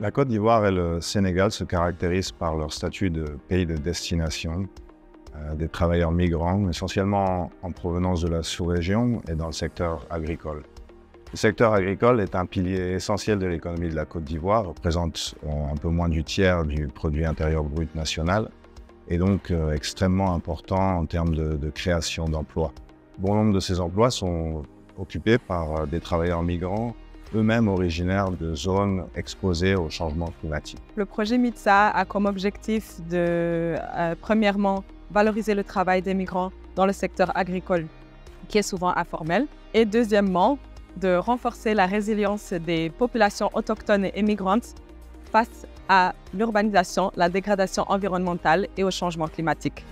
La Côte d'Ivoire et le Sénégal se caractérisent par leur statut de pays de destination des travailleurs migrants, essentiellement en provenance de la sous-région et dans le secteur agricole. Le secteur agricole est un pilier essentiel de l'économie de la Côte d'Ivoire, représente un peu moins du tiers du produit intérieur brut national et donc extrêmement important en termes de création d'emplois. Bon nombre de ces emplois sont occupés par des travailleurs migrants, eux-mêmes originaires de zones exposées au changement climatique. Le projet MITSA a comme objectif de, premièrement, valoriser le travail des migrants dans le secteur agricole, qui est souvent informel, et deuxièmement, de renforcer la résilience des populations autochtones et migrantes face à l'urbanisation, la dégradation environnementale et au changement climatique.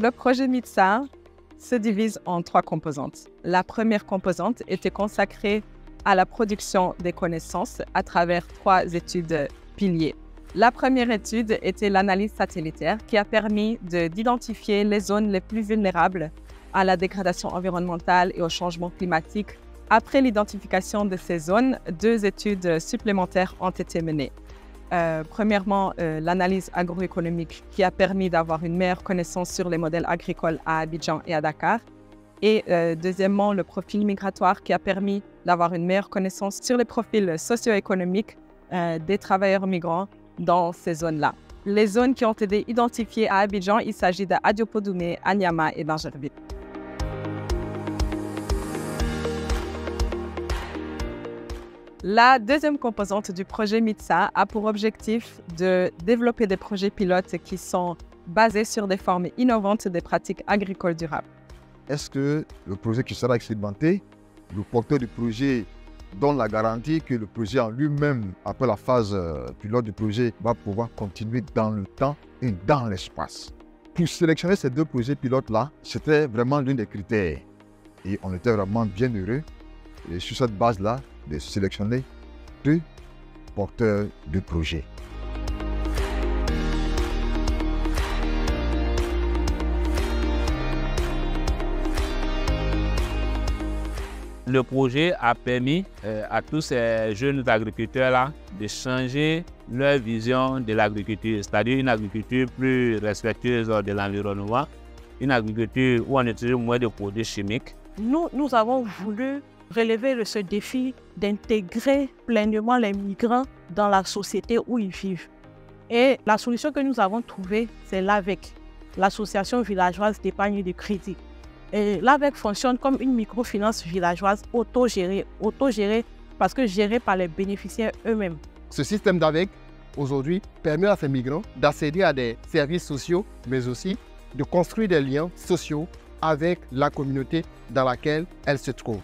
Le projet MITSA se divise en 3 composantes. La première composante était consacrée à la production des connaissances à travers 3 études piliers. La première étude était l'analyse satellitaire qui a permis d'identifier les zones les plus vulnérables à la dégradation environnementale et au changement climatique. Après l'identification de ces zones, 2 études supplémentaires ont été menées. Premièrement, l'analyse agroéconomique qui a permis d'avoir une meilleure connaissance sur les modèles agricoles à Abidjan et à Dakar. Et deuxièmement, le profil migratoire qui a permis d'avoir une meilleure connaissance sur les profils socio-économiques des travailleurs migrants dans ces zones-là. Les zones qui ont été identifiées à Abidjan, il s'agit d'Adiopodoumé, Anyama et d'Angerville. La deuxième composante du projet MITSA a pour objectif de développer des projets pilotes qui sont basés sur des formes innovantes des pratiques agricoles durables. Est-ce que le projet qui sera expérimenté, le porteur du projet donne la garantie que le projet en lui-même, après la phase pilote du projet, va pouvoir continuer dans le temps et dans l'espace? Pour sélectionner ces 2 projets pilotes-là, c'était vraiment l'un des critères. Et on était vraiment bien heureux. Et sur cette base-là, de sélectionner 2 porteurs de projet. Le projet a permis à tous ces jeunes agriculteurs-là de changer leur vision de l'agriculture, c'est-à-dire une agriculture plus respectueuse de l'environnement, une agriculture où on utilise moins de produits chimiques. Nous avons voulu relever ce défi d'intégrer pleinement les migrants dans la société où ils vivent. Et la solution que nous avons trouvée, c'est l'AVEC, l'Association villageoise d'épargne et de crédit. Et l'AVEC fonctionne comme une microfinance villageoise autogérée parce que gérée par les bénéficiaires eux-mêmes. Ce système d'AVEC, aujourd'hui, permet à ces migrants d'accéder à des services sociaux, mais aussi de construire des liens sociaux avec la communauté dans laquelle elles se trouvent.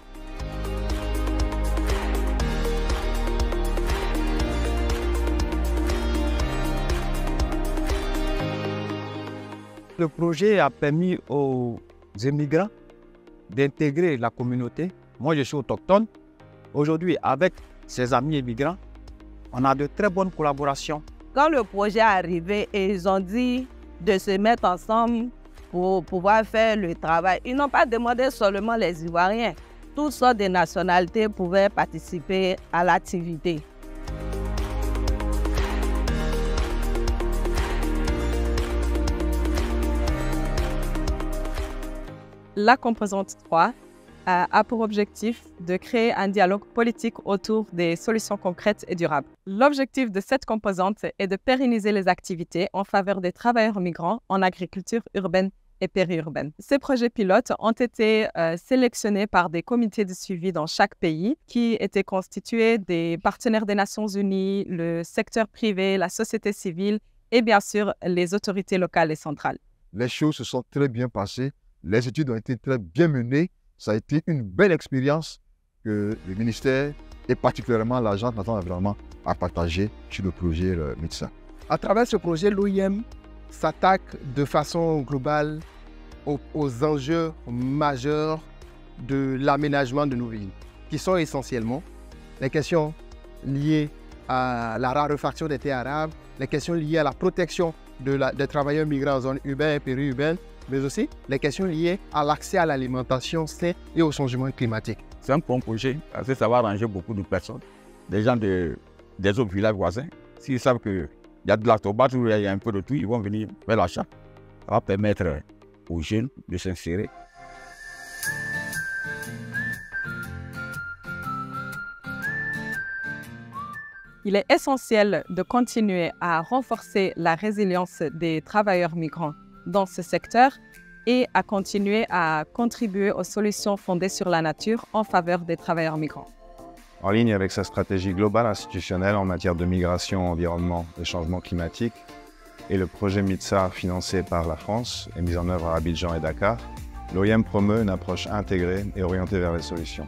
Le projet a permis aux immigrants d'intégrer la communauté. Moi, je suis autochtone. Aujourd'hui, avec ses amis immigrants, on a de très bonnes collaborations. Quand le projet est arrivé, ils ont dit de se mettre ensemble pour pouvoir faire le travail. Ils n'ont pas demandé seulement les Ivoiriens. Toutes sortes de nationalités pouvaient participer à l'activité. La composante 3 a pour objectif de créer un dialogue politique autour des solutions concrètes et durables. L'objectif de cette composante est de pérenniser les activités en faveur des travailleurs migrants en agriculture urbaine et périurbaine. Ces projets pilotes ont été sélectionnés par des comités de suivi dans chaque pays qui étaient constitués des partenaires des Nations Unies, le secteur privé, la société civile et bien sûr les autorités locales et centrales. Les choses se sont très bien passées. Les études ont été très bien menées. Ça a été une belle expérience que le ministère et particulièrement l'Agence nationale de l'environnement a partagé sur le projet MITSA. À travers ce projet, l'OIM s'attaque de façon globale aux enjeux majeurs de l'aménagement de nos villes, qui sont essentiellement les questions liées à la raréfaction des terres arables, les questions liées à la protection des travailleurs migrants en zone urbaine et périurbaine, mais aussi les questions liées à l'accès à l'alimentation saine et au changement climatique. C'est un bon projet parce que ça va arranger beaucoup de personnes, des gens des autres villages voisins. S'ils savent qu'il y a de la tomate ou il y a un peu de tout, ils vont venir faire l'achat. Ça va permettre aux jeunes de s'insérer. Il est essentiel de continuer à renforcer la résilience des travailleurs migrants dans ce secteur et à continuer à contribuer aux solutions fondées sur la nature en faveur des travailleurs migrants. En ligne avec sa stratégie globale institutionnelle en matière de migration, environnement et changement climatique, et le projet MITSA financé par la France et mis en œuvre à Abidjan et Dakar, l'OIM promeut une approche intégrée et orientée vers les solutions.